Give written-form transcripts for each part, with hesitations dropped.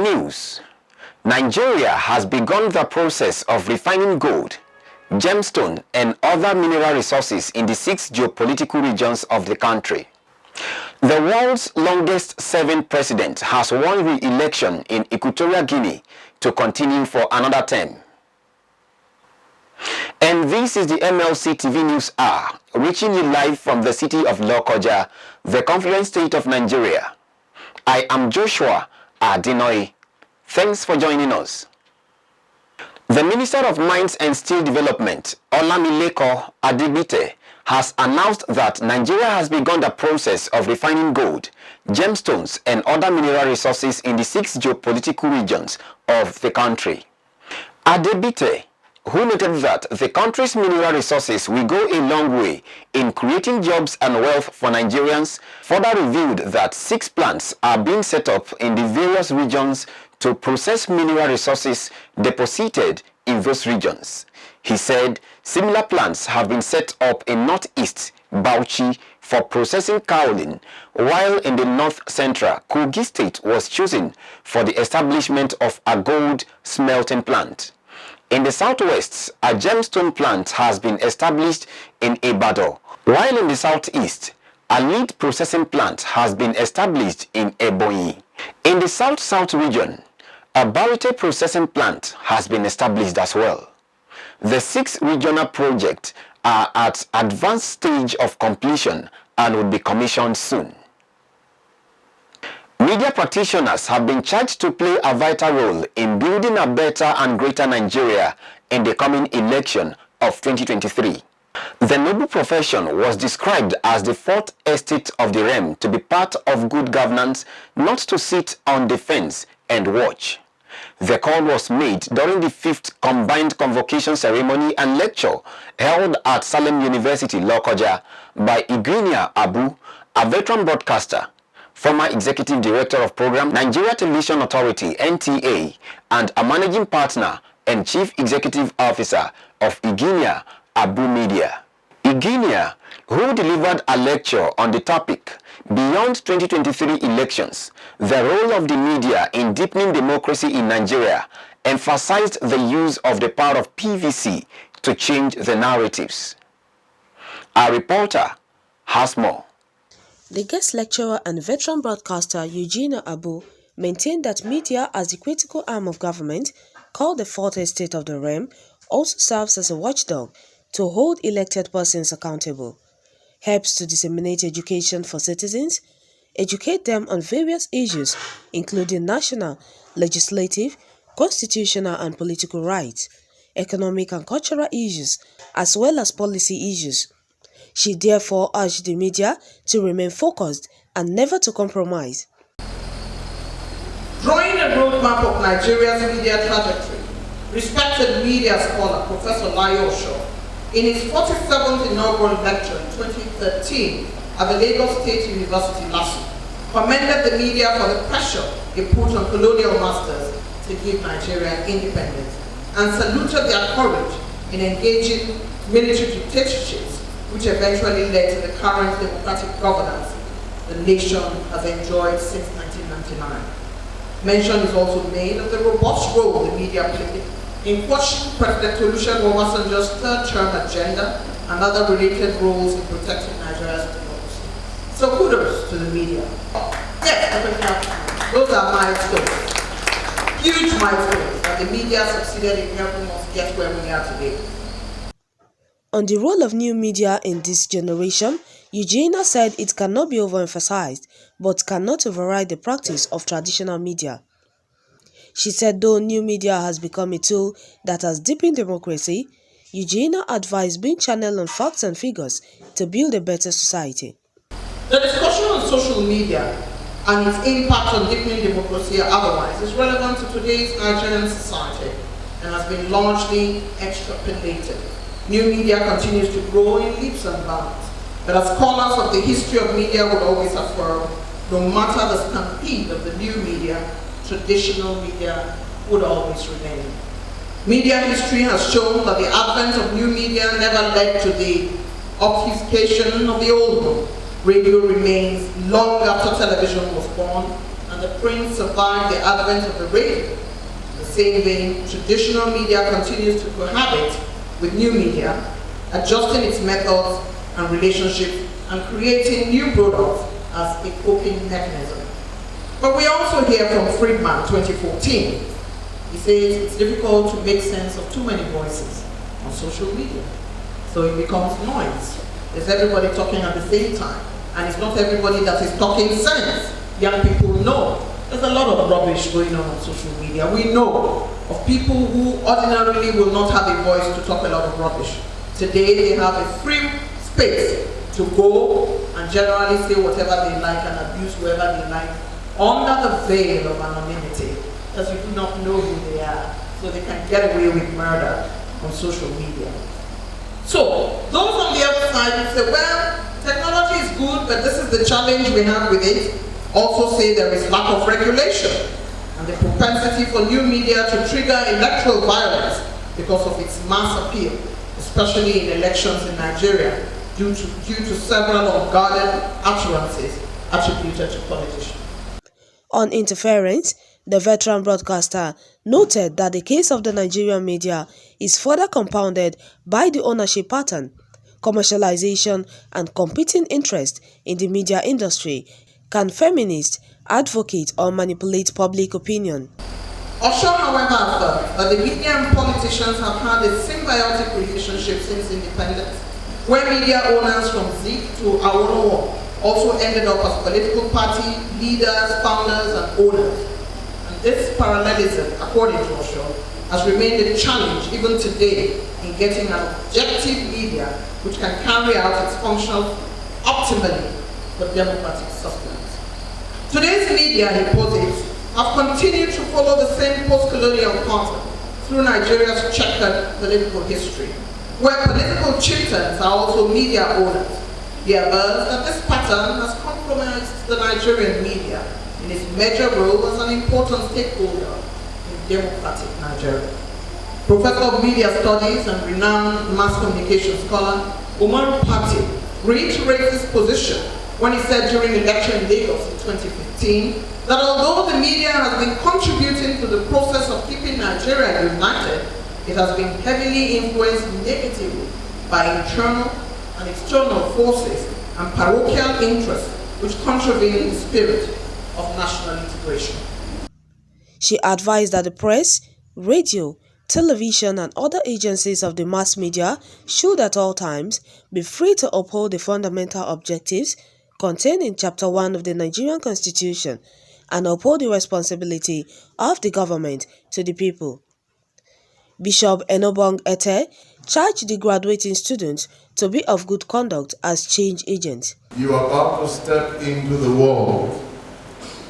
news, Nigeria has begun the process of refining gold, gemstone and other mineral resources in the 6 geopolitical regions of the country. The world's longest-serving president has won re-election in Equatorial Guinea to continue for another term. And this is the MLC TV News Hour, reaching you live from the city of LOKOJA, the confluence state of Nigeria. I am Joshua Adinoy. Thanks for joining us. The Minister of Mines and Steel Development, Olamileko Adebite, has announced that Nigeria has begun the process of refining gold, gemstones and other mineral resources in the 6 geopolitical regions of the country. Adebite, who noted that the country's mineral resources will go a long way in creating jobs and wealth for Nigerians, further revealed that 6 plants are being set up in the various regions to process mineral resources deposited in those regions. He said similar plants have been set up in northeast Bauchi for processing kaolin, while in the north-central Kogi state was chosen for the establishment of a gold smelting plant. In the southwest, a gemstone plant has been established in Ibadan, while in the southeast, a lead processing plant has been established in Ebonyi. In the south-south region, a barite processing plant has been established as well. The 6 regional projects are at advanced stage of completion and will be commissioned soon. Media practitioners have been charged to play a vital role in building a better and greater Nigeria in the coming election of 2023. The noble profession was described as the 4th estate of the realm, to be part of good governance, not to sit on the fence and watch. The call was made during the 5th combined convocation ceremony and lecture held at SALEM University, LOKOJA, by GUINEA Abu, a veteran broadcaster, former Executive Director of Program, Nigeria Television Authority, NTA, and a Managing Partner and Chief Executive Officer of GUINEA Abu Media. GUINEA, who delivered a lecture on the topic, Beyond 2023 Elections, the role of the media in deepening democracy in Nigeria, emphasized the use of the power of PVC to change the narratives. Our reporter has more. The guest lecturer and veteran broadcaster Eugenia Abu maintained that media, as the critical arm of government, called the 4th estate of the realm, also serves as a watchdog to hold elected persons accountable, helps to disseminate education for citizens, educate them on various issues including national, legislative, constitutional and political rights, economic and cultural issues, as well as policy issues. She therefore urged the media to remain focused and never to compromise. Drawing a roadmap of Nigeria's media trajectory, respected media scholar Professor Layo Shaw, in his 47th inaugural lecture in 2013 at the Lagos State University, LASU, commended the media for the pressure it put on colonial masters to give Nigeria independence, and saluted their courage in engaging military dictatorships, which eventually led to the current democratic governance the nation has enjoyed since 1999. Mention is also made of the robust role the media played in pushing President Olusegun Obasanjo's 3rd term agenda and other related roles in protecting Nigeria's democracy. So kudos to the media. Yes, those are milestones. Huge milestones that the media succeeded in helping us get where we are today. On the role of new media in this generation, Eugenia said it cannot be overemphasized, but cannot override the practice of traditional media. She said though new media has become a tool that has deepened democracy, Eugenia advised being channeled on facts and figures to build a better society. The discussion on social media and its impact on deepening democracy or otherwise is relevant to today's Nigerian society and has been largely extrapolated. New media continues to grow in leaps and bounds, but as scholars of the history of media would always affirm, no matter the stampede of the new media, traditional media would always remain. Media history has shown that the advent of new media never led to the obfuscation of the old one. Radio remains long after television was born, and and the print survived the advent of the radio. In the same vein, traditional media continues to cohabit with new media, adjusting its methods and relationships and creating new products as a coping mechanism. But we also hear from Friedman 2014. He says it's difficult to make sense of too many voices on social media. So it becomes noise. There's everybody talking at the same time. And it's not everybody that is talking sense. Young people know there's a lot of rubbish going on social media. We know of people who ordinarily will not have a voice to talk a lot of rubbish. Today they have a free space to go and generally say whatever they like and abuse whoever they like under the veil of anonymity, because you do not know who they are, so they can get away with murder on social media. So those on the other side will say, well, technology is good, but this is the challenge we have with it. Also say there is lack of regulation and the propensity for new media to trigger electoral violence because of its mass appeal, especially in elections in Nigeria, due to several unguarded utterances attributed to politicians. On interference, the veteran broadcaster noted that the case of the Nigerian media is further compounded by the ownership pattern, commercialization, and competing interest in the media industry. Can feminists advocate or manipulate public opinion? Osho, however, affirmed that the media and politicians have had a symbiotic relationship since independence, where media owners from Zik to Awolowo also ended up as political party leaders, founders, and owners. And this parallelism, according to Osho, has remained a challenge even today in getting an objective media which can carry out its function optimally for democratic sustenance. Today's media, he posits, have continued to follow the same post-colonial pattern through Nigeria's checkered political history, where political chieftains are also media owners. He avers that this pattern has compromised the Nigerian media in its major role as an important stakeholder in democratic Nigeria. Professor of Media Studies and renowned mass communication scholar Umar Pati reiterates his position when he said during the election in Lagos in 2015 that although the media has been contributing to the process of keeping Nigeria united, it has been heavily influenced negatively by internal and external forces and parochial interests which contravene the spirit of national integration. She advised that the press, radio, television and other agencies of the mass media should at all times be free to uphold the fundamental objectives contained in Chapter 1 of the Nigerian Constitution and uphold the responsibility of the government to the people. Bishop Enobong Ete charged the graduating students to be of good conduct as change agents. You are about to step into the world.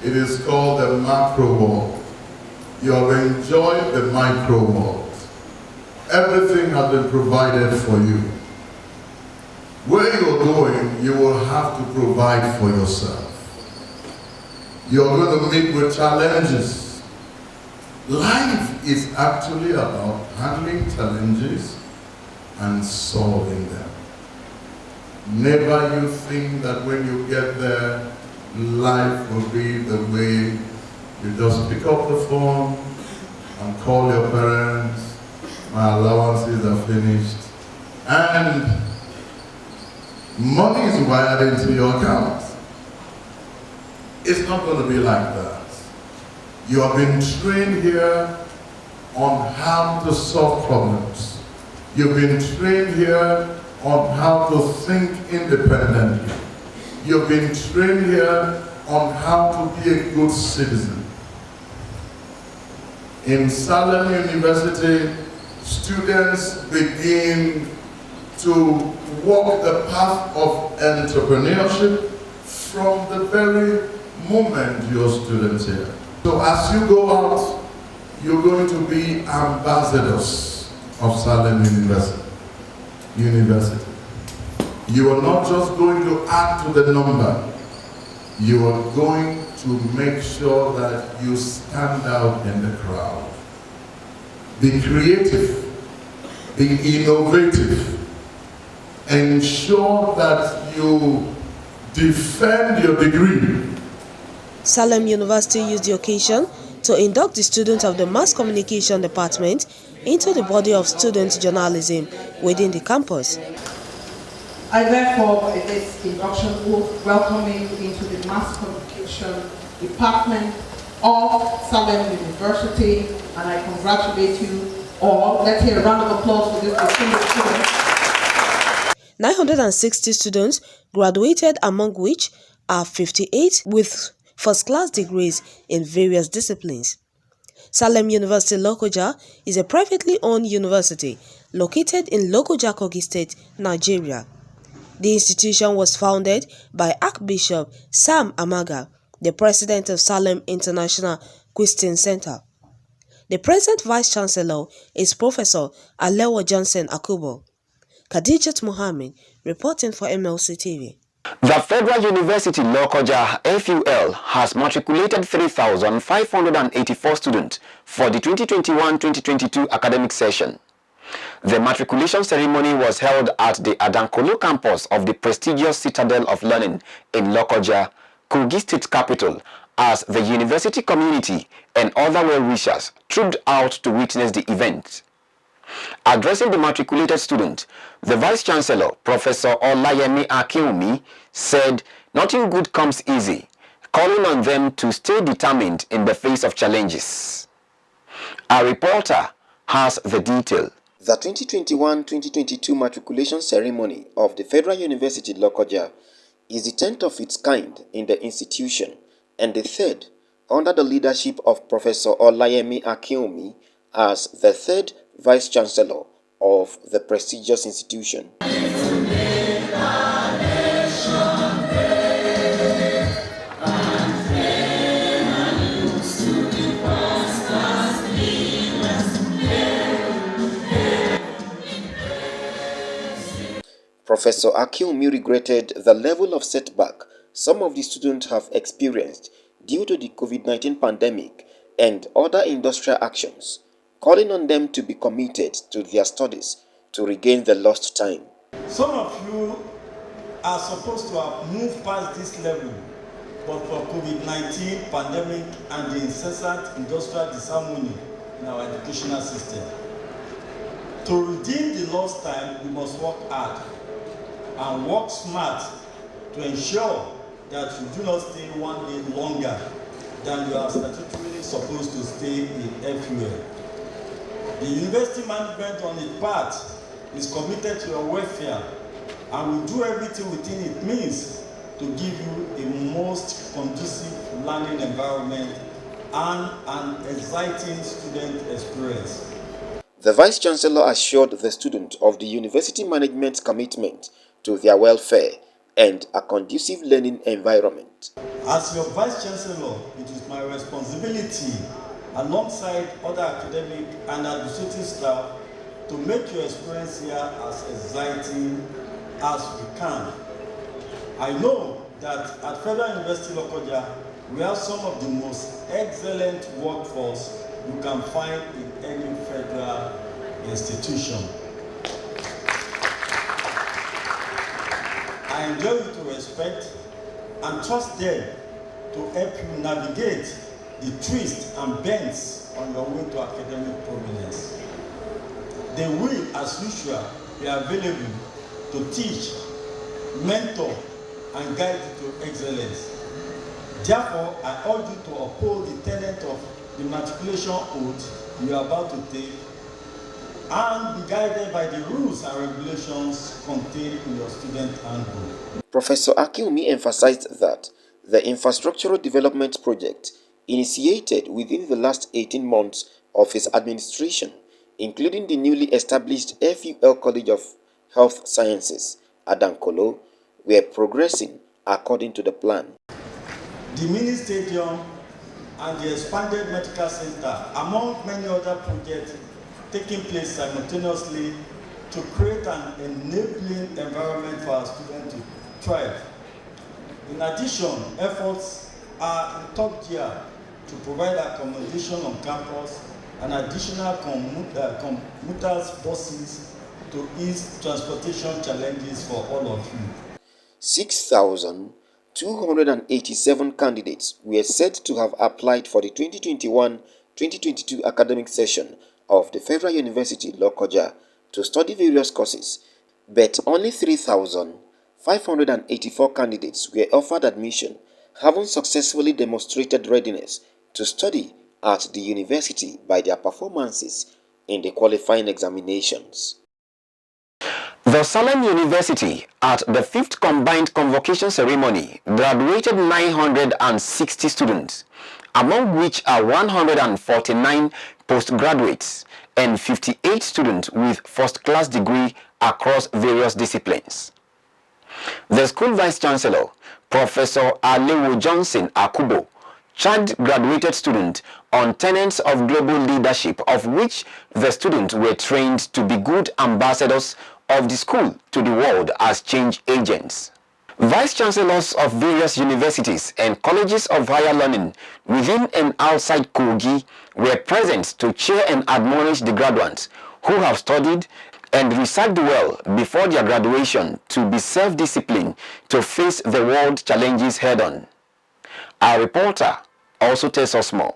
It is called the macro world. You have enjoyed the micro world. Everything has been provided for you. Where you're going, you will have to provide for yourself. You're going to meet with challenges. Life is actually about handling challenges and solving them. Never you think that when you get there, life will be the way you just pick up the phone and call your parents, my allowances are finished, and money is wired into your account. It's not going to be like that. You have been trained here on how to solve problems. You've been trained here on how to think independently. You've been trained here on how to be a good citizen. In Salem University, students begin to walk the path of entrepreneurship from the very moment you're students here. So as you go out, you're going to be ambassadors of Salem University. You are not just going to add to the number, you are going to make sure that you stand out in the crowd. Be creative, be innovative, ensure that you defend your degree Salem University used the occasion to induct the students of the Mass Communication Department into the body of student journalism within the campus. I therefore, in this induction oath, welcome you into the Mass Communication Department of Salem University, and I congratulate you all. Let's hear a round of applause for this distinguished student. 960 students graduated, among which are 58 with first-class degrees in various disciplines. Salem University LOKOJA is a privately owned university located in LOKOJA, Kogi State, Nigeria. The institution was founded by Archbishop Sam Amaga, the president of Salem International Christian Center. The present vice-chancellor is Professor Alewa Johnson Akubo. Khadijat Mohammed, reporting for MLC TV. The Federal University LOKOJA FUL has matriculated 3,584 students for the 2021-2022 academic session. The matriculation ceremony was held at the Adankolo campus of the prestigious Citadel of Learning in LOKOJA, Kogi State capital, as the university community and other well-wishers trooped out to witness the event. Addressing the matriculated student, the Vice-Chancellor, Professor Olayemi Akinwumi, said nothing good comes easy, calling on them to stay determined in the face of challenges. Our reporter has the detail. The 2021-2022 matriculation ceremony of the Federal University LOKOJA is the 10th of its kind in the institution and the third under the leadership of Professor Olayemi Akinwumi as the third Vice-Chancellor of the prestigious institution. Professor Akinwumi regretted the level of setback some of the students have experienced due to the COVID-19 pandemic and other industrial actions, calling on them to be committed to their studies to regain the lost time. Some of you are supposed to have moved past this level, but for COVID-19 pandemic and the incessant industrial disharmony in our educational system. To redeem the lost time, we must work hard and work smart to ensure that you do not stay one day longer than you are statutorily supposed to stay in FUL. The university management on its part is committed to your welfare and will do everything within its means to give you a most conducive learning environment and an exciting student experience. The Vice-Chancellor assured the students of the university management's commitment to their welfare and a conducive learning environment. As your Vice-Chancellor, it is my responsibility, alongside other academic and administrative staff, to make your experience here as exciting as we can. I know that at Federal University LOKOJA, we have some of the most excellent workforce you can find in any federal institution. I enjoy you to respect and trust them to help you navigate the twists and bends on your way to academic prominence. They will, as usual, be available to teach, mentor, and guide you to excellence. Therefore, I urge you to uphold the tenet of the matriculation oath you are about to take and be guided by the rules and regulations contained in your student handbook. Professor Akinwumi emphasized that the infrastructural development project initiated within the last 18 months of his administration, including the newly established FUL College of Health Sciences, Adankolo, were progressing according to the plan. The mini stadium and the expanded medical center, among many other projects taking place simultaneously to create an enabling environment for our students to thrive. In addition, efforts are in top gear to provide accommodation on campus and additional commuters buses to ease transportation challenges for all of you. 6,000 287 candidates were said to have applied for the 2021-2022 academic session of the Federal University LOKOJA to study various courses, but only 3,584 candidates were offered admission, having successfully demonstrated readiness to study at the university by their performances in the qualifying examinations. The SALEM University, at the 5th Combined Convocation Ceremony, graduated 960 students, among which are 149 postgraduates and 58 students with first-class degree across various disciplines. The school vice-chancellor, Professor Alewo Johnson Akubo, charged graduated students on tenets of global leadership, of which the students were trained to be good ambassadors of the school to the world as change agents. Vice-chancellors of various universities and colleges of higher learning within and outside Kogi were present to cheer and admonish the graduates who have studied and researched well before their graduation to be self-disciplined to face the world challenges head-on. Our reporter also tells us more.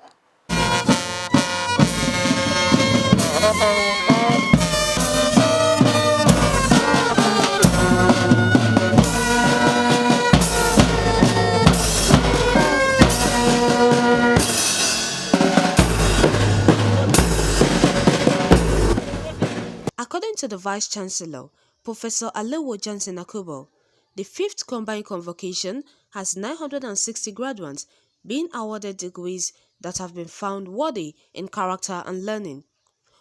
According to the Vice-Chancellor, Professor Alewo Johnson Akubo, the 5th Combined Convocation has 960 graduates being awarded degrees that have been found worthy in character and learning.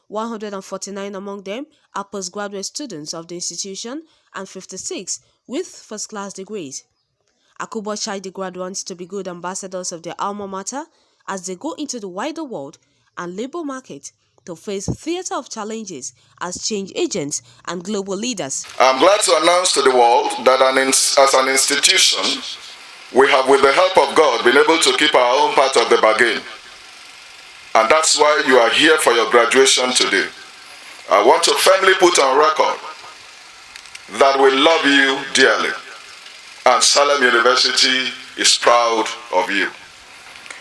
149 among them are postgraduate students of the institution and 56 with first-class degrees. Akubo charged the graduates to be good ambassadors of their alma mater as they go into the wider world and labor market to face theater of challenges as change agents and global leaders. I'm glad to announce to the world that as an institution, we have, with the help of God, been able to keep our own part of the bargain. And that's why you are here for your graduation today. I want to firmly put on record that we love you dearly, and Salem University is proud of you.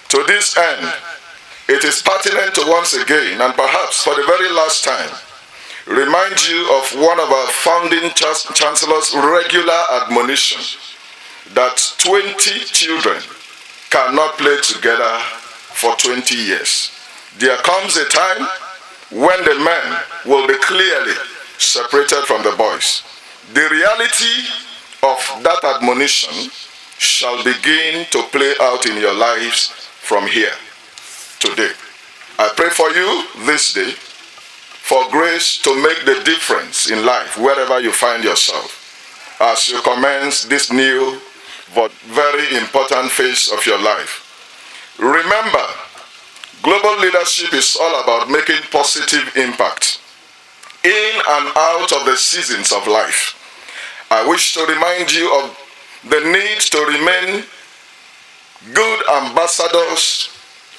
To this end, it is pertinent to once again, and perhaps for the very last time, remind you of one of our founding chancellor's regular admonition that 20 children cannot play together for 20 years. There comes a time when the men will be clearly separated from the boys. The reality of that admonition shall begin to play out in your lives from here. Today. I pray for you this day for grace to make the difference in life wherever you find yourself as you commence this new but very important phase of your life. Remember, global leadership is all about making positive impact in and out of the seasons of life. I wish to remind you of the need to remain good ambassadors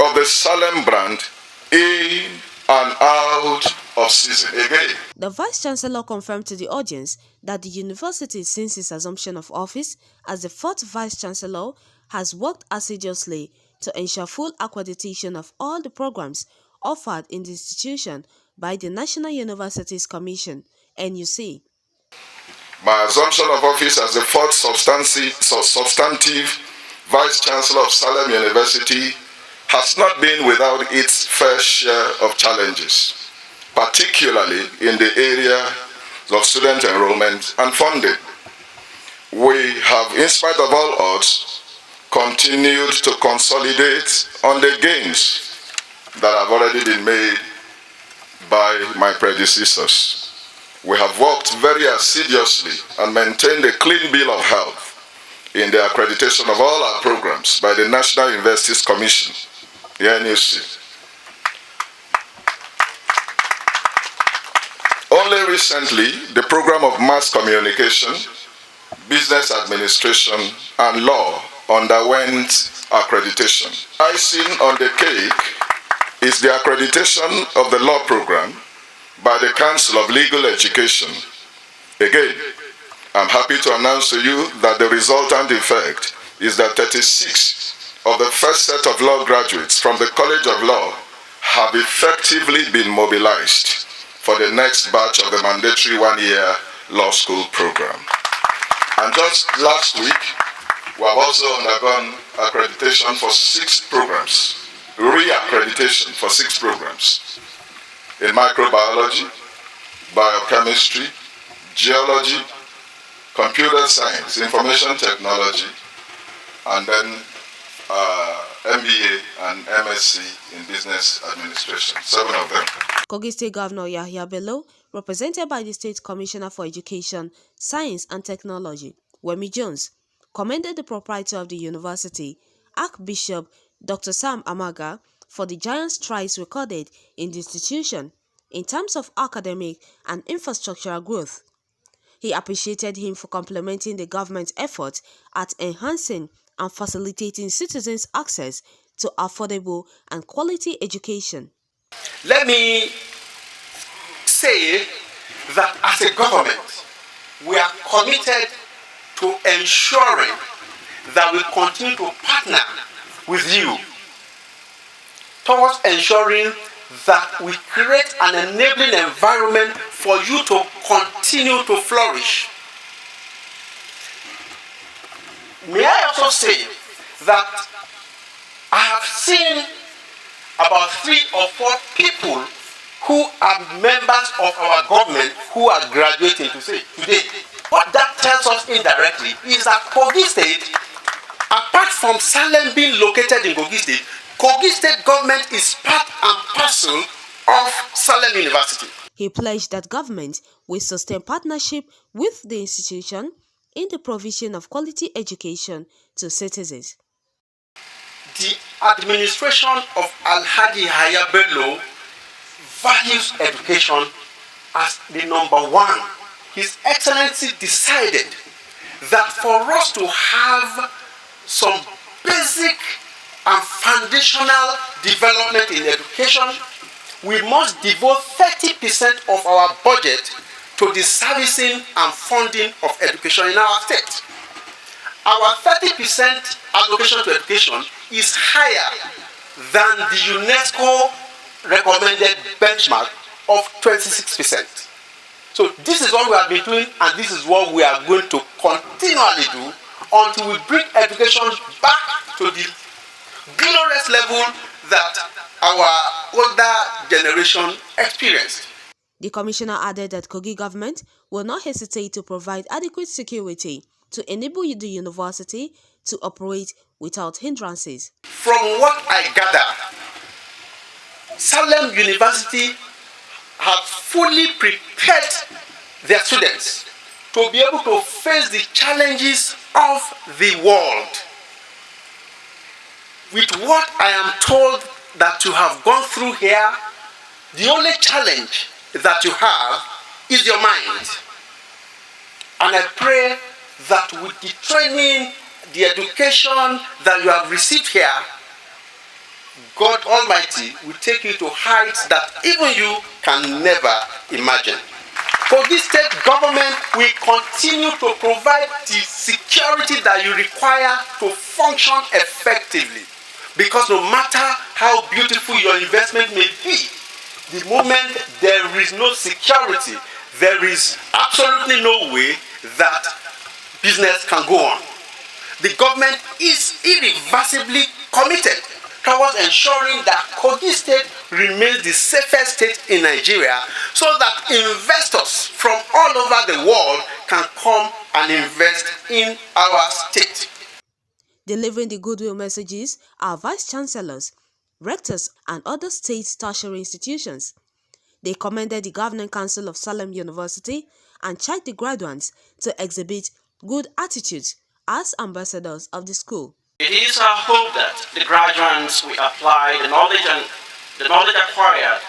of the Salem brand in and out of season. Again, the Vice-Chancellor confirmed to the audience that the university, since its assumption of office as the 4th Vice-Chancellor, has worked assiduously to ensure full accreditation of all the programs offered in the institution by the National Universities Commission, NUC. My assumption of office as the 4th substantive Vice-Chancellor of Salem University has not been without its fair share of challenges, particularly in the area of student enrollment and funding. We have, in spite of all odds, continued to consolidate on the gains that have already been made by my predecessors. We have worked very assiduously and maintained a clean bill of health in the accreditation of all our programs by the National Universities Commission, the NUC. Only recently, the program of mass communication, business administration, and law underwent accreditation. Icing on the cake is the accreditation of the law program by the Council of Legal Education. Again, I'm happy to announce to you that the resultant effect is that 36 of the first set of law graduates from the College of Law have effectively been mobilized for the next batch of the mandatory one-year law school program. And just last week, we have also undergone accreditation for 6 programs, re-accreditation for 6 programs in microbiology, biochemistry, geology, computer science, information technology, and then MBA and MSc in business administration, 7 of them. Kogi State Governor Yahya Bello, represented by the State Commissioner for Education, Science and Technology, Wemi Jones, commended the proprietor of the university, Archbishop Dr. Sam Amaga, for the giant strides recorded in the institution in terms of academic and infrastructural growth. He appreciated him for complementing the government's efforts at enhancing and facilitating citizens' access to affordable and quality education. Let me say that as a government, we are committed to ensuring that we continue to partner with you towards ensuring that we create an enabling environment for you to continue to flourish. May I also say that I have seen about 3 or 4 people who are members of our government who are graduating today. What that tells us indirectly is that Kogi State, apart from SALEM being located in Kogi State government is part and parcel of SALEM University. He pledged that government will sustain partnership with the institution in the provision of quality education to citizens. The administration of Alhaji Yahya Bello values education as the number 1. His Excellency decided that for us to have some basic and foundational development in education, we must devote 30% of our budget to the servicing and funding of education in our state. Our 30% allocation to education is higher than the UNESCO recommended benchmark of 26%. So this is what we have been doing, and this is what we are going to continually do until we bring education back to the glorious level that our older generation experienced. The commissioner added that Kogi government will not hesitate to provide adequate security to enable the university to operate without hindrances. From what I gather, Salem University have fully prepared their students to be able to face the challenges of the world. With what I am told that you have gone through here, the only challenge that you have is your mind. And I pray that with the training, the education that you have received here, God Almighty will take you to heights that even you can never imagine. Kogi State government will continue to provide the security that you require to function effectively. Because no matter how beautiful your investment may be, the moment there is no security, there is absolutely no way that business can go on. The government is irreversibly committed towards ensuring that Kogi State remains the safest state in Nigeria so that investors from all over the world can come and invest in our state. Delivering the goodwill messages are vice-chancellors, rectors and other state tertiary institutions. They commended the Governing Council of Salem University and charged the graduates to exhibit good attitudes as ambassadors of the school. It is our hope that the graduates will apply the knowledge acquired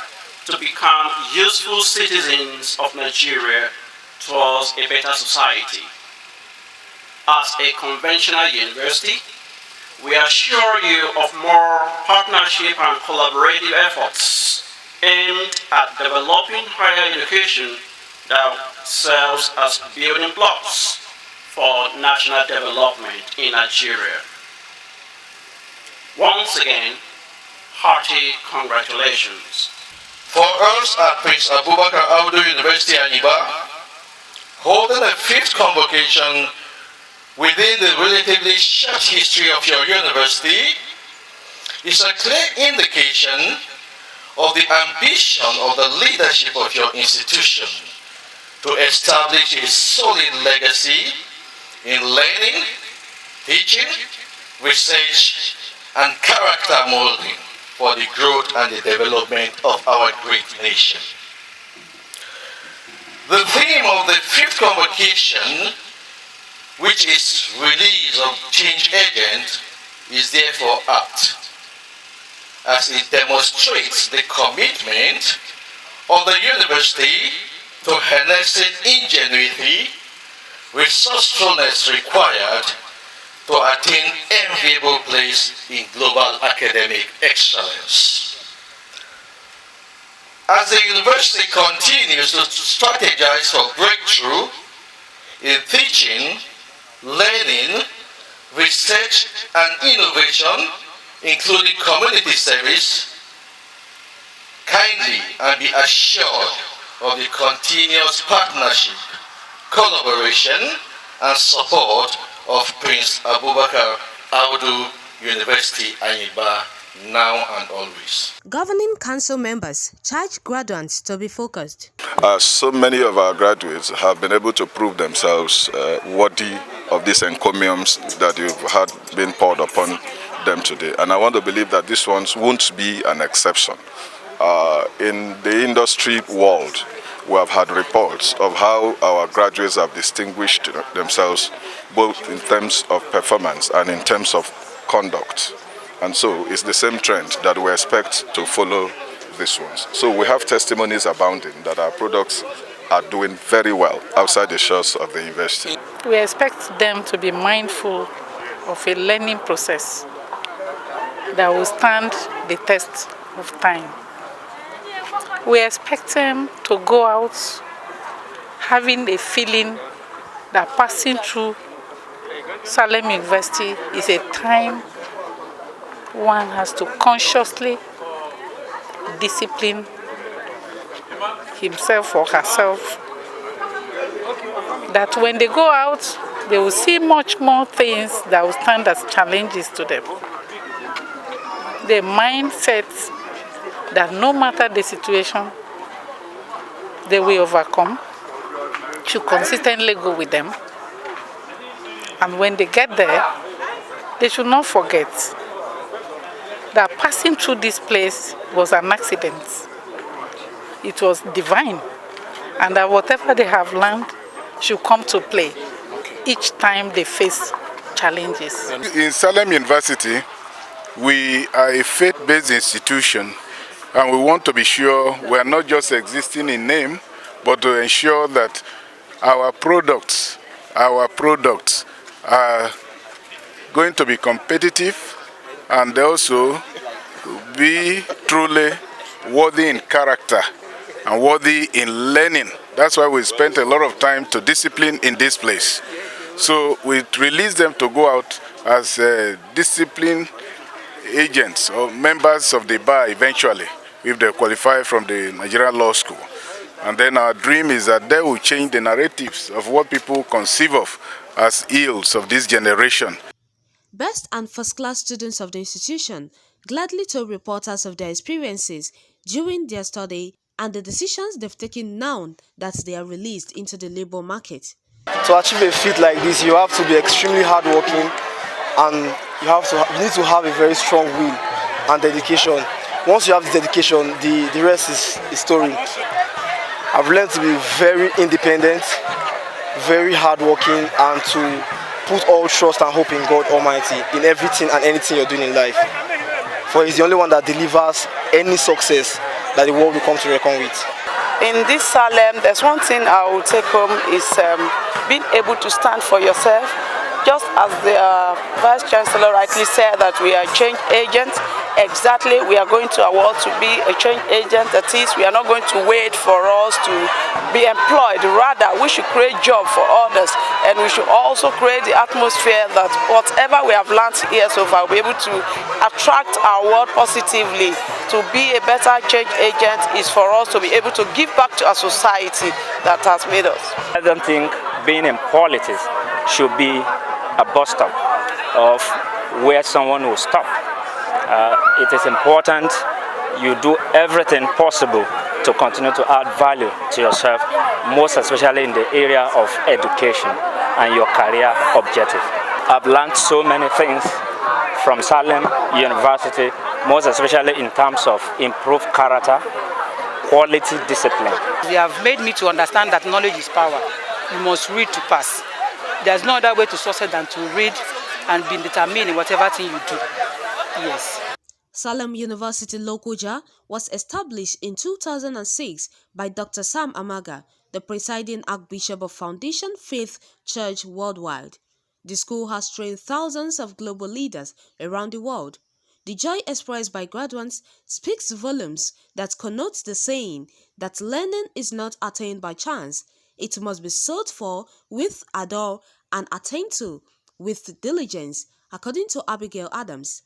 to become useful citizens of Nigeria towards a better society. As a conventional university, we assure you of more partnership and collaborative efforts aimed at developing higher education that serves as building blocks for national development in Nigeria. Once again, hearty congratulations. For us at Prince Abubakar Audu University Aniba, holding a 5th convocation within the relatively short history of your university is a clear indication of the ambition of the leadership of your institution to establish a solid legacy in learning, teaching, research, and character molding for the growth and the development of our great nation. The theme of the 5th convocation, which is release of change agent, is therefore apt, as it demonstrates the commitment of the university to harnessing ingenuity, resourcefulness required to attain enviable place in global academic excellence. As the university continues to strategize for breakthrough in teaching, learning, research, and innovation, including community service, kindly and be assured of the continuous partnership, collaboration, and support of Prince Abubakar Audu University Aniba, now and always. Governing council members charge graduates to be focused. So many of our graduates have been able to prove themselves worthy of these encomiums that you've had been poured upon them today. And I want to believe that these ones won't be an exception. In the industry world, we have had reports of how our graduates have distinguished themselves both in terms of performance and in terms of conduct. And so it's the same trend that we expect to follow these ones. So we have testimonies abounding that our products are doing very well outside the shores of the university. We expect them to be mindful of a learning process that will stand the test of time. We expect them to go out having a feeling that passing through Salem University is a time one has to consciously discipline himself or herself. That when they go out, they will see much more things that will stand as challenges to them. The mindset that no matter the situation, they will overcome, should consistently go with them. And when they get there, they should not forget that passing through this place was an accident. It was divine. And that whatever they have learned should come to play each time they face challenges. In Salem University, we are a faith-based institution, and we want to be sure we are not just existing in name, but to ensure that our products are going to be competitive and also be truly worthy in character and worthy in learning. That's why we spent a lot of time to discipline in this place. So we release them to go out as discipline agents or members of the bar eventually, if they qualify from the Nigerian Law School. And then our dream is that they will change the narratives of what people conceive of as ills of this generation. Best and first-class students of the institution gladly told reporters of their experiences during their study and the decisions they've taken now that they are released into the labor market. To achieve a feat like this, you have to be extremely hardworking, and you need to have a very strong will and dedication. Once you have the dedication, the rest is history. I've learned to be very independent, very hardworking, and to put all trust and hope in God Almighty in everything and anything you're doing in life. For He's the only one that delivers any success that the world will come to reckon with. In this Salem, there's one thing I will take home is being able to stand for yourself. Just as the Vice Chancellor rightly said that we are change agents, exactly we are going to award to be a change agent. That is, we are not going to wait for us to be employed. Rather, we should create jobs for others, and we should also create the atmosphere that whatever we have learned here so far, we'll be able to attract our world positively. To be a better change agent is for us to be able to give back to our society that has made us. I don't think being in politics should be a bus stop of where someone will stop. It is important you do everything possible to continue to add value to yourself, most especially in the area of education and your career objective. I've learned so many things from SALEM University, most especially in terms of improved character, quality, discipline. They have made me to understand that knowledge is power. You must read to pass. There's no other way to succeed than to read and be determined in whatever thing you do. Yes. Salem University LOKOJA was established in 2006 by Dr. Sam Amaga, the presiding Archbishop of Foundation Faith Church worldwide. The school has trained thousands of global leaders around the world. The joy expressed by graduates speaks volumes that connotes the saying that learning is not attained by chance. It must be sought for with ardor and attained to with diligence, according to Abigail Adams.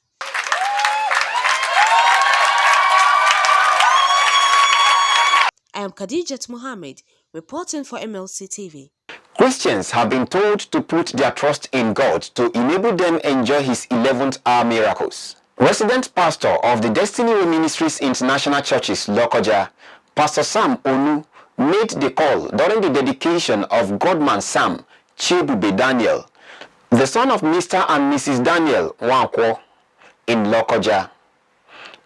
I am Khadijat Mohammed, reporting for MLC TV. Christians have been told to put their trust in God to enable them enjoy His 11th hour miracles. Resident pastor of the Destiny Way Ministries International Churches, LOKOJA, Pastor Sam Onu, made the call during the dedication of Godman Sam Chibube Daniel, the son of Mr. and Mrs. Daniel Wankwo, in LOKOJA.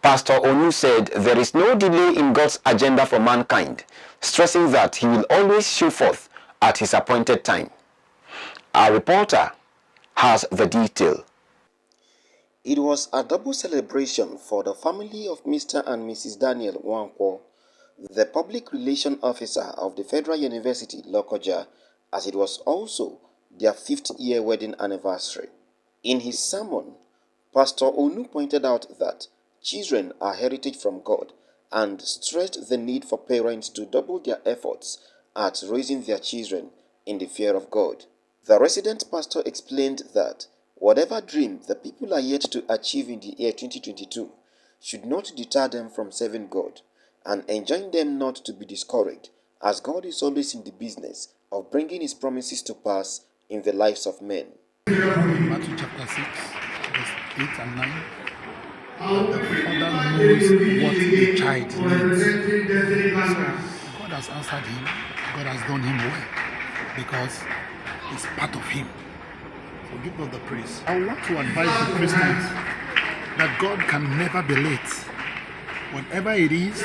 Pastor Onu said there is no delay in God's agenda for mankind, stressing that He will always show forth at His appointed time. Our reporter has the detail. It was a double celebration for the family of Mr. and Mrs. Daniel Wankwo, the public relation officer of the Federal University LOKOJA, as it was also their 5th-year wedding anniversary. In his sermon, Pastor Onu pointed out that children are heritage from God and stressed the need for parents to double their efforts at raising their children in the fear of God. The resident pastor explained that whatever dream the people are yet to achieve in the year 2022 should not deter them from serving God and enjoin them not to be discouraged, as God is always in the business of bringing His promises to pass in the lives of men. Matthew chapter 6, verse 8 and 9. The Father knows what the child needs. So God has answered him. God has done him well because it's part of him. So give God the praise. I want to advise the Christians that God can never be late. Whatever it is,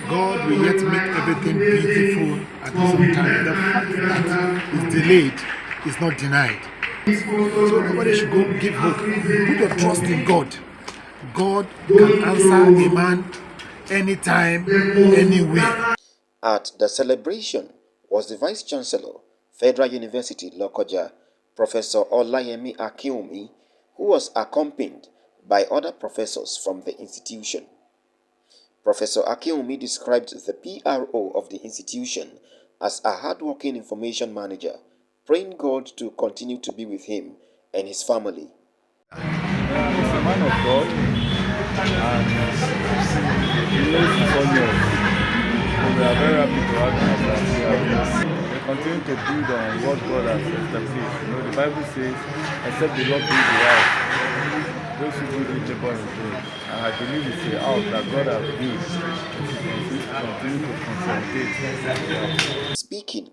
God will yet make everything beautiful at the same time. The fact that it's delayed is not denied. So nobody should go give hope. Put your trust in God. God can answer a man anytime, anywhere. At the celebration was the Vice Chancellor, Federal University LOKOJA, Professor Olayemi Akinwumi, who was accompanied by other professors from the institution. Professor Akinwumi described the PRO of the institution as a hard-working information manager, praying God to continue to be with him and his family. He's a man of God, and he knows his onions. We are very happy to have him. We continue to build on what God has established. You know, the Bible says, except the Lord build the house, those who build it labor in vain. And I believe it's a house that God has built. Continue to consolidate. Speaking,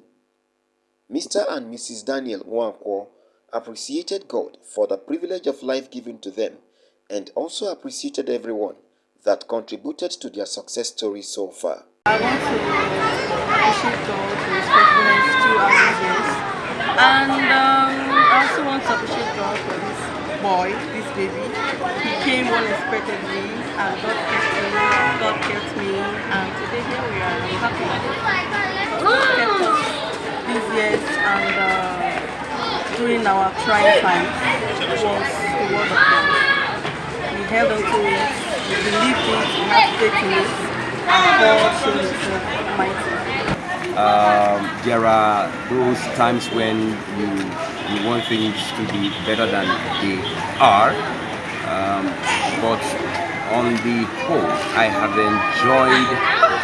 Mr. and Mrs. Daniel Wankwo appreciated God for the privilege of life given to them and also appreciated everyone that contributed to their success story so far. I want to appreciate God for His faithfulness throughout these years, and I also want to appreciate God for this boy, this baby. He came unexpectedly, and God kept me, and today here we are. I'm happy. God kept us these years, and during our trying times was the word of God. We held on to it, we believed it, we have faith in it, and God showed himself mighty. There are those times when you want things to be better than they are, but on the whole, I have enjoyed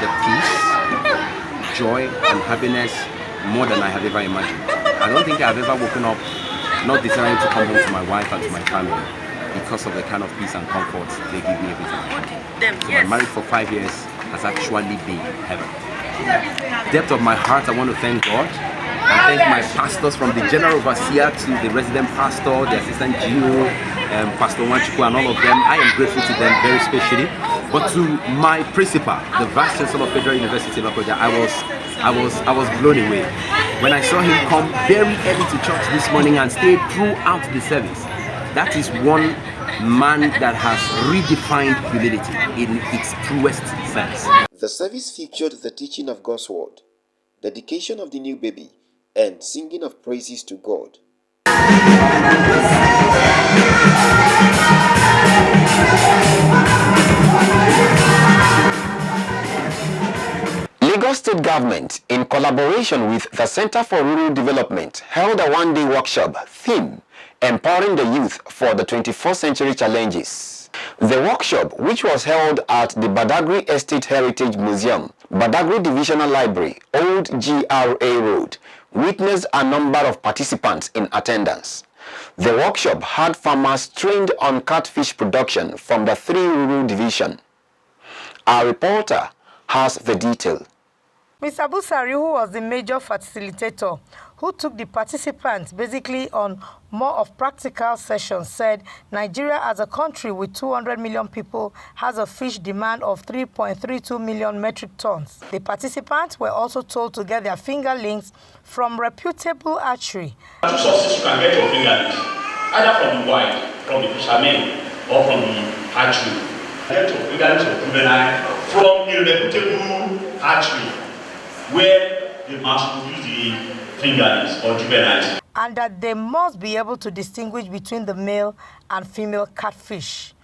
the peace, joy, and happiness more than I have ever imagined. I don't think I've ever woken up not desiring to come home to my wife and to my family because of the kind of peace and comfort they give me every time. So my marriage for 5 years has actually been heaven. Depth of my heart, I want to thank God and thank my pastors, from the general overseer to the resident pastor, the assistant GEO, Pastor Wanchuku, and all of them. I am grateful to them very specially. But to my principal, the Vice Chancellor of Federal University LOKOJA, I was blown away when I saw him come very early to church this morning and stay throughout the service. That is one man that has redefined humility in its truest sense. The service featured the teaching of God's word, dedication of the new baby, and singing of praises to God. Lagos State Government, in collaboration with the Center for Rural Development, held a one-day workshop theme, Empowering the Youth for the 21st Century Challenges. The workshop, which was held at the Badagry Estate Heritage Museum, Badagry Divisional Library, Old GRA Road, witnessed a number of participants in attendance. The workshop had farmers trained on catfish production from the 3 rural divisions. Our reporter has the detail. Mr. Busari, who was the major facilitator, who took the participants basically on more of practical sessions, said Nigeria as a country with 200 million people has a fish demand of 3.32 million metric tons. The participants were also told to get their fingerlings from reputable hatchery. 2 sources you can get your fingerlings, either from the wild, from the fishermen, or from the hatchery. Get your fingerlings or juvenile from a reputable hatchery, where they must produce the fingerlings or juveniles. And that they must be able to distinguish between the male and female catfish.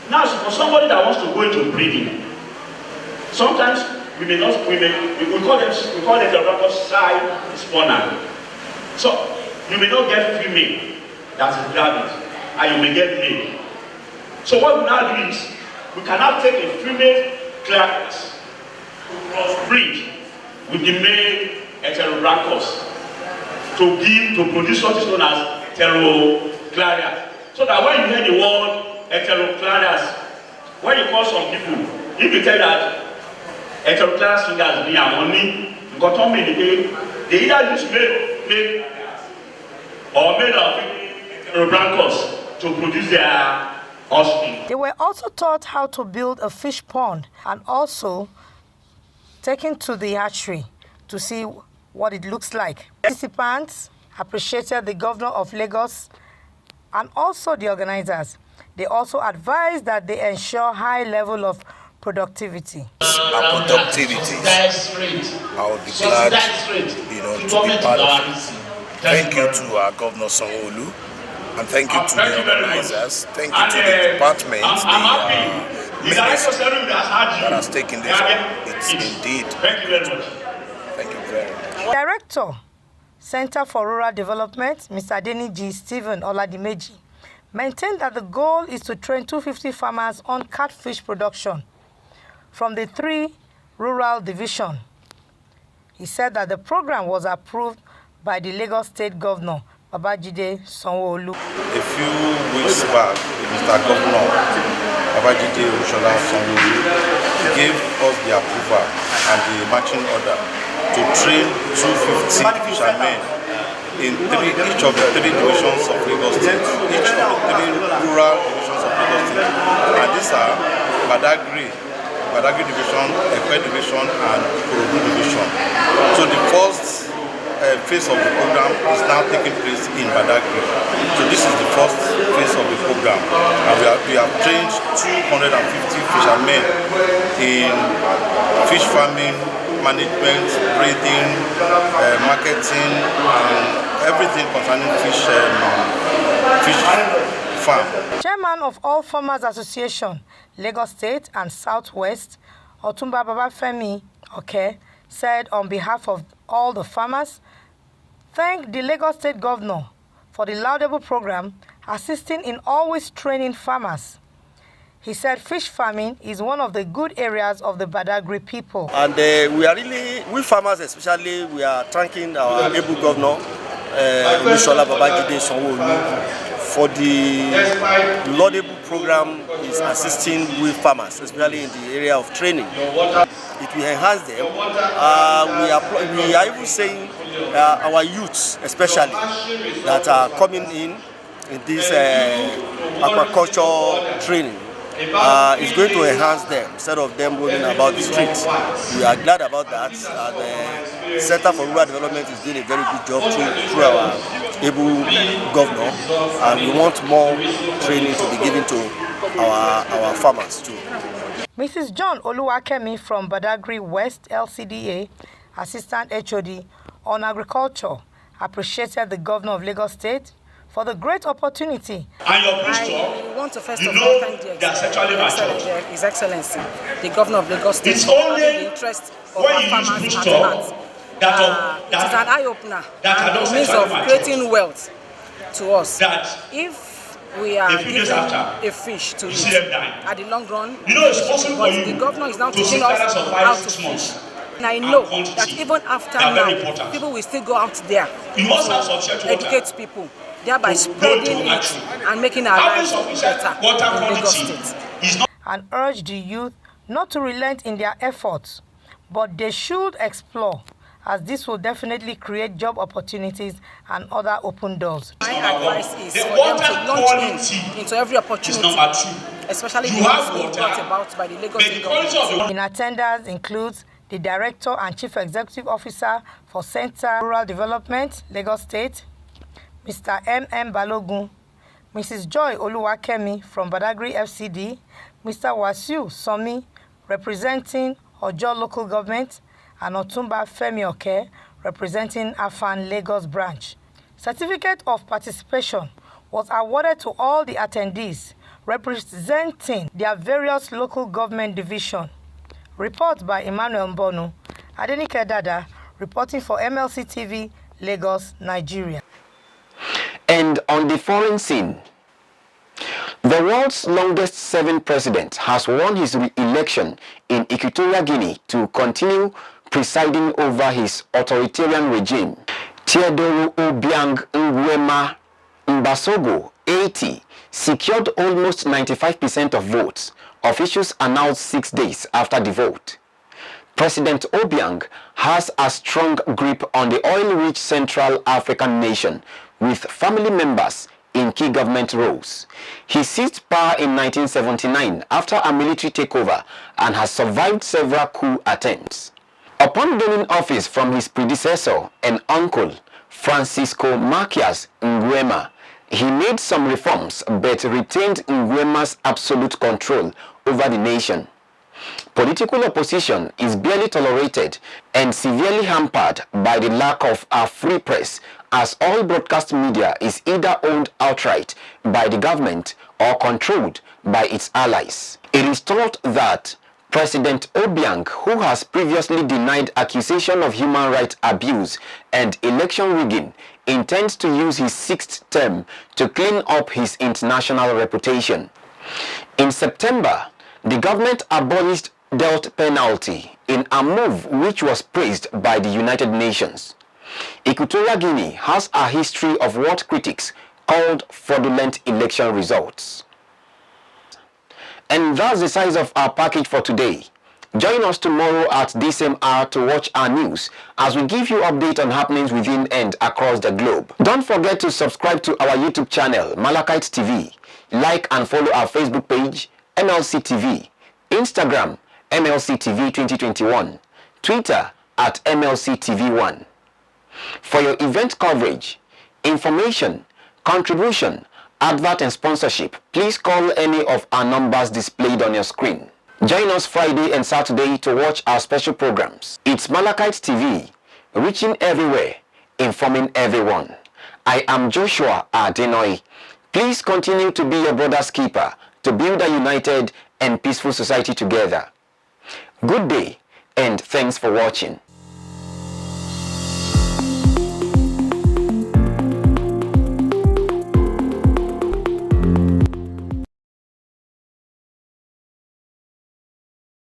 Now, for somebody that wants to go into breeding, sometimes we call them the side spawner. So you may not get female, that's a rabbit, and you may get male. So what we now do is we cannot take a female class to crossbreed with the male heterobranchus to produce what is known as heteroclarias. So that when you hear the word heteroclarias, when you call some people, if you tell that heteroclarias fingers be only, you got to mean they either use male or male of heterobranchus to produce their offspring. They were also taught how to build a fish pond and also taken to the hatchery to see what it looks like. Participants appreciated the governor of Lagos and also the organizers. They also advised that they ensure high level of productivity. Our productivity, I would be glad, to be part of it. Thank you to our Governor Sanwo-Olu, and thank you to the organizers. Thank you to the department, the ministry that has taken this on. It's indeed good. Thank you very much. Director, Center for Rural Development, Mr. Adeniji Stephen Oladimeji, maintained that the goal is to train 250 farmers on catfish production from the 3 rural divisions. He said that the program was approved by the Lagos State Governor, Babajide Sanwo-Olu. A few weeks back, Mr. Governor Babajide Sanwo-Olu gave us the approval and the marching order to train 250 fishermen in each of the 3 divisions of Lagos State, each of the 3 rural divisions of Lagos State. And these are Badagry Division, Ekwe Division, and Ikorodu Division. So the first phase of the program is now taking place in Badagry. So this is the first phase of the program. And we have trained 250 fishermen in fish farming, management, breeding, marketing, and everything concerning fish farm. Chairman of All Farmers Association, Lagos State and Southwest, Otumba Babafemi Oke, said on behalf of all the farmers, thanked the Lagos State Governor for the laudable program assisting in always training farmers. He said fish farming is one of the good areas of the Badagry people. And we farmers especially, we are thanking our able governor, for the laudable program is assisting with farmers, especially in the area of training. It will enhance them. We are even saying our youths, especially, that are coming in this aquaculture training, is going to enhance them instead of them roaming about the streets. We are glad about that. The Center for Rural Development is doing a very good job through our able governor, and we want more training to be given to our farmers too. Mrs. John Oluwakemi from Badagry West LCDA, Assistant HOD on Agriculture, appreciated the Governor of Lagos State for the great opportunity. I want to first of all thank His Excellency, the Governor of Lagos State, for the interest of our farmers at heart. It is an eye-opener and a means of creating wealth to us. If we are given a fish to eat, at the long run, but the Governor is now teaching us how to fish. And I know that even after now, people will still go out there to educate people, thereby spreading it and making our lives better in Lagos State. And urged the youth not to relent in their efforts, but they should explore, as this will definitely create job opportunities and other open doors. My advice is for them to launch into every opportunity, especially the ones being brought about by the Lagos State government. In attendance includes the Director and Chief Executive Officer for Center Rural Development, Lagos State, Mr. M.M. Balogun, Mrs. Joy Oluwakemi from Badagry FCD, Mr. Wasiu Somi, representing Ojo Local Government, and Otumba Femi Oke, representing Afan Lagos Branch. Certificate of participation was awarded to all the attendees representing their various local government divisions. Report by Emmanuel Mbonu, Adenike Dada, reporting for MLC TV, Lagos, Nigeria. And on the foreign scene, the world's longest-serving president has won his re-election in Equatorial Guinea to continue presiding over his authoritarian regime. Teodoro Obiang Nguema Mbasogo, 80, secured almost 95% of votes, officials announced 6 days after the vote. President Obiang has a strong grip on the oil-rich Central African nation, with family members in key government roles. He seized power in 1979 after a military takeover and has survived several coup attempts. Upon gaining office from his predecessor and uncle, Francisco Macias Nguema, he made some reforms but retained Nguema's absolute control over the nation. Political opposition is barely tolerated and severely hampered by the lack of a free press, as all broadcast media is either owned outright by the government or controlled by its allies. It is thought that President Obiang, who has previously denied accusation of human rights abuse and election rigging, intends to use his 6th term to clean up his international reputation. In September, the government abolished death penalty in a move which was praised by the United Nations. Equatorial Guinea has a history of what critics called fraudulent election results. And that's the size of our package for today. Join us tomorrow at this same hour to watch our news as we give you updates on happenings within and across the globe. Don't forget to subscribe to our YouTube channel, Malachites TV. Like and follow our Facebook page, MLC TV, Instagram, MLC TV 2021, Twitter at MLC TV1. For your event coverage, information, contribution, advert and sponsorship, please call any of our numbers displayed on your screen. Join us Friday and Saturday to watch our special programs. It's Malachites TV, reaching everywhere, informing everyone. I am Joshua Adenoy. Please continue to be your brother's keeper to build a united and peaceful society together. Good day and thanks for watching.